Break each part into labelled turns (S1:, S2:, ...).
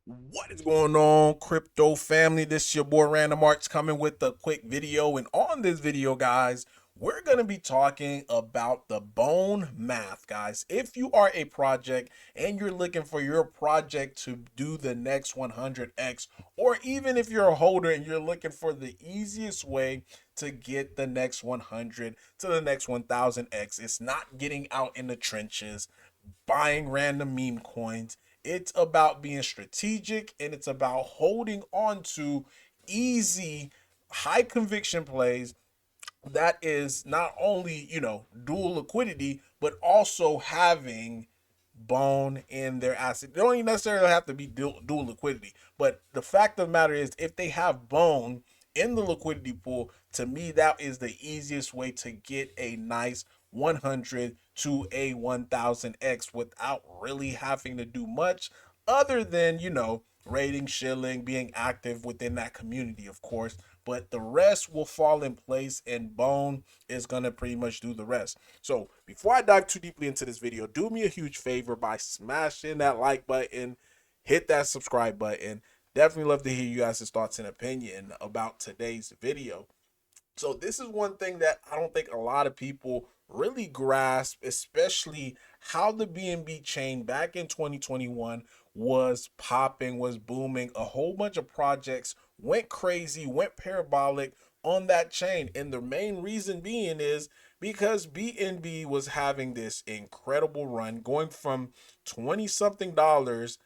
S1: What is going on, crypto family? This is your boy Random Arts coming with a quick video. And on this video, guys, we're going to be talking about the bone math, guys. If you are a project and you're looking for your project to do the next 100x, or even if you're a holder and you're looking for the easiest way to get the next 100 to the next 1000x, it's not getting out in the trenches, buying random meme coins. It's about being strategic and it's about holding on to easy, high conviction plays that is not only, dual liquidity, but also having bone in their asset. They don't even necessarily have to be dual liquidity, but the fact of the matter is, if they have bone in the liquidity pool, to me, that is the easiest way to get a nice 100 to a 1000x without really having to do much other than, rating, shilling, being active within that community, of course. But the rest will fall in place, and Bone is going to pretty much do the rest. So before I dive too deeply into this video, do me a huge favor by smashing that like button, hit that subscribe button. Definitely love to hear you guys' thoughts and opinion about today's video. So this is one thing that I don't think a lot of people really grasp, especially how the BNB chain back in 2021 was popping, was booming. A whole bunch of projects went crazy, went parabolic on that chain. And the main reason being is because BNB was having this incredible run going from 20 something dollars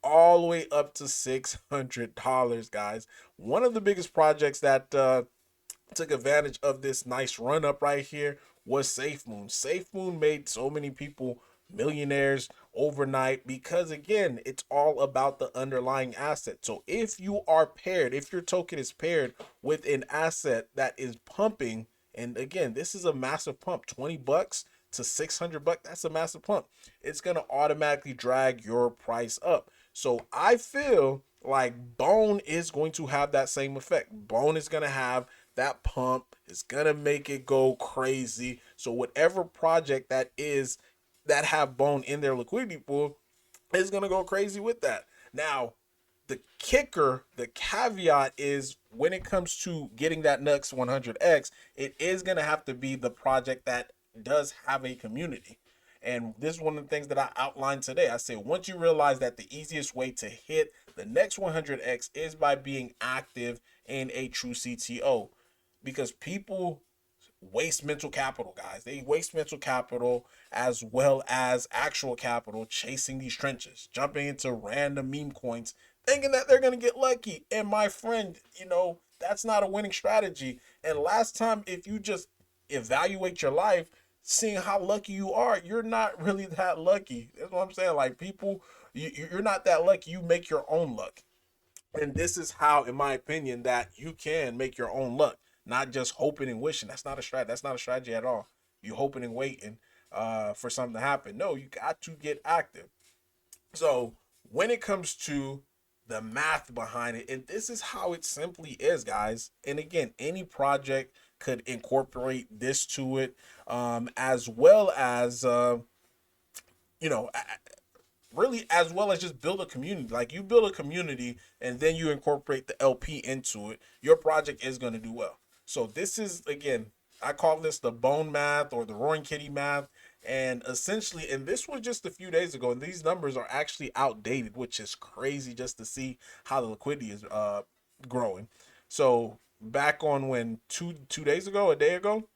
S1: all the way up to $600, guys. One of the biggest projects that took advantage of this nice run up right here was SafeMoon. SafeMoon made so many people millionaires overnight because, again, it's all about the underlying asset. So if you are paired, if your token is paired with an asset that is pumping, and again, this is a massive pump, 20 bucks to 600 bucks, that's a massive pump. It's going to automatically drag your price up. So I feel like Bone is going to have that same effect. Bone is going to have that pump, is gonna make it go crazy. So whatever project that is that have Bone in their liquidity pool is gonna go crazy with that. Now, the kicker, the caveat is when it comes to getting that next 100x, it is gonna have to be the project that does have a community. And this is one of the things that I outlined today. I said, once you realize that the easiest way to hit the next 100x is by being active in a true CTO, because people waste mental capital, guys. They waste mental capital as well as actual capital chasing these trenches, jumping into random meme coins, thinking that they're going to get lucky. And my friend, that's not a winning strategy. And last time, if you just evaluate your life, seeing how lucky you are, you're not really that lucky. That's what I'm saying. Like, people, you're not that lucky. You make your own luck. And this is how, in my opinion, that you can make your own luck, not just hoping and wishing. That's not a strat. That's not a strategy at all. You hoping and waiting for something to happen. No, you got to get active. So when it comes to the math behind it, and this is how it simply is, guys. And again, any project could incorporate this to it, as well as you know really, as well as just build a community. Like, you build a community and then you incorporate the LP into it, your project is going to do well. So this is, again, I call this the bone math or the roaring kitty math. And essentially, and this was just a few days ago, and these numbers are actually outdated, which is crazy just to see how the liquidity is growing. So back on when two days ago, a day ago,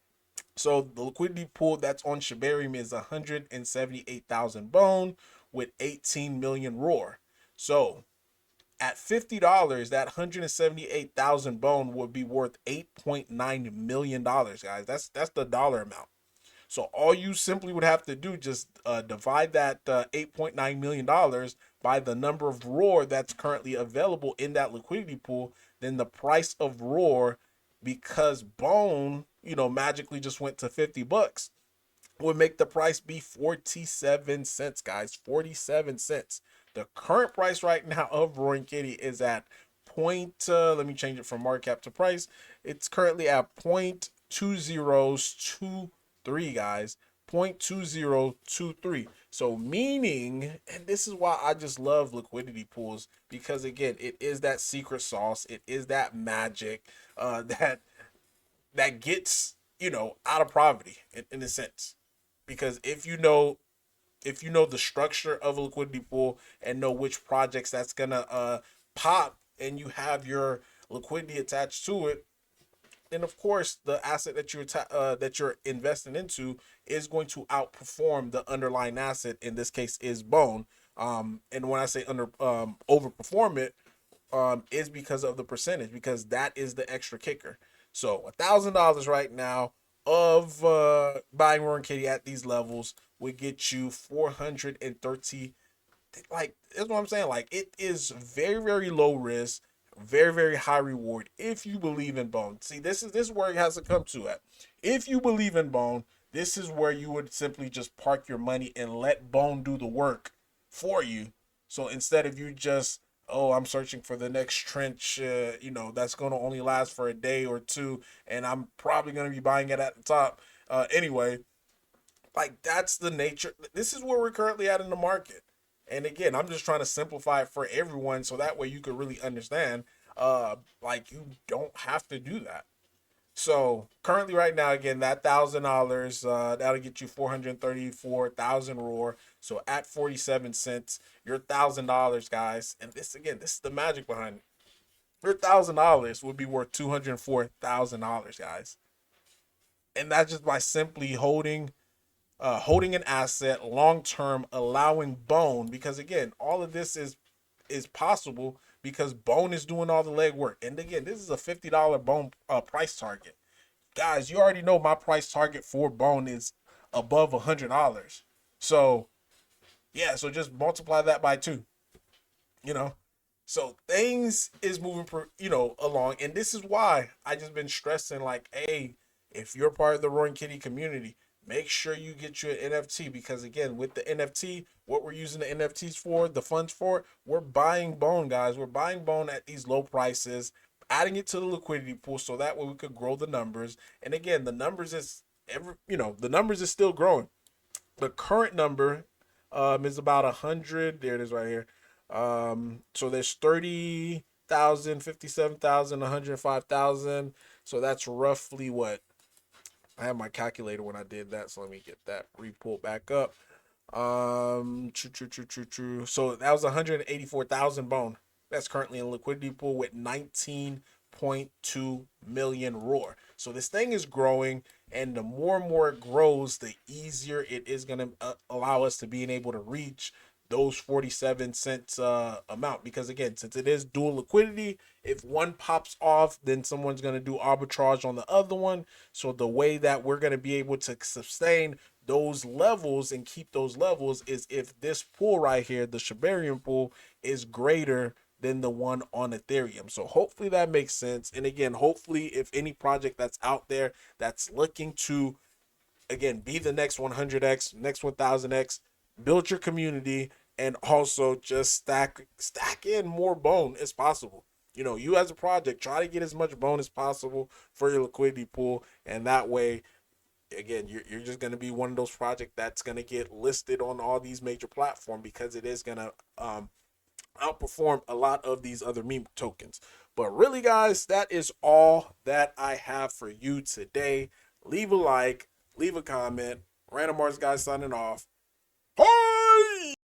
S1: so the liquidity pool that's on Shibarium is 178,000 bone with 18 million roar. So at $50, that 178,000 bone would be worth $8.9 million, guys. That's the dollar amount. So all you simply would have to do, just divide that $8.9 million by the number of roar that's currently available in that liquidity pool. Then the price of roar, because bone, magically just went to 50 bucks, would make the price be 47 cents, guys. 47 cents. The current price right now of Roaring Kitty is at let me change it from market cap to price. It's currently at 0.2023, guys. 0.2023. So meaning, and this is why I just love liquidity pools, because again, it is that secret sauce. It is that magic that gets, out of poverty in a sense. Because if you know the structure of a liquidity pool and know which projects that's gonna pop, and you have your liquidity attached to it, then of course the asset that you're investing into is going to outperform the underlying asset. In this case, is bone. And when I say overperform it, is because of the percentage, because that is the extra kicker. So $1,000 right now of buying Roaring Kitty at these levels would get you 430. Like, that's what I'm saying. Like, it is very, very low risk, very, very high reward if you believe in bone. See, this is where it has to come to at. If you believe in bone, this is where you would simply just park your money and let bone do the work for you. So instead of you just, oh, I'm searching for the next trench, that's going to only last for a day or two, and I'm probably going to be buying it at the top anyway. Like, that's the nature. This is where we're currently at in the market. And again, I'm just trying to simplify it for everyone so that way you could really understand. Like, you don't have to do that. So currently, right now, again, that $1,000 that'll get you 434,000 roar. So at 47 cents, your $1,000, guys, and this is the magic behind it. Your $1,000 would be worth $204,000, guys, and that's just by simply holding an asset long term, allowing bone, because again, all of this is possible because bone is doing all the legwork. And again, this is a $50 bone price target. Guys, you already know my price target for bone is above $100. So yeah, so just multiply that by two, you know. So things is moving along, and this is why I just been stressing, like, hey, if you're part of the Roaring Kitty community, make sure you get your NFT, because again, with the NFT, what we're using the NFTs for, the funds for, we're buying bone, guys. We're buying bone at these low prices, adding it to the liquidity pool so that way we could grow the numbers. And again, the numbers is still growing. The current number is about 100. There it is right here. So there's 30,000, 57,000, 105,000. So that's roughly what I had my calculator when I did that. So let me get that re-pulled back up. True. So that was 184,000 bone. That's currently in liquidity pool with 19.2 million roar. So this thing is growing, and the more and more it grows, the easier it is going to allow us to being able to reach those 47 cents amount. Because again, since it is dual liquidity, if one pops off, then someone's going to do arbitrage on the other one. So the way that we're going to be able to sustain those levels and keep those levels is if this pool right here, the Shibarium pool, is greater than the one on Ethereum. So hopefully that makes sense. And again, hopefully if any project that's out there that's looking to, again, be the next 100x, next 1000x, build your community, and also just stack in more bone as possible. You as a project, try to get as much bone as possible for your liquidity pool, and that way, again, you're just going to be one of those projects that's going to get listed on all these major platforms, because it is going to outperform a lot of these other meme tokens. But really, guys, that is all that I have for you today. Leave a like, leave a comment. Random Arts guys signing off.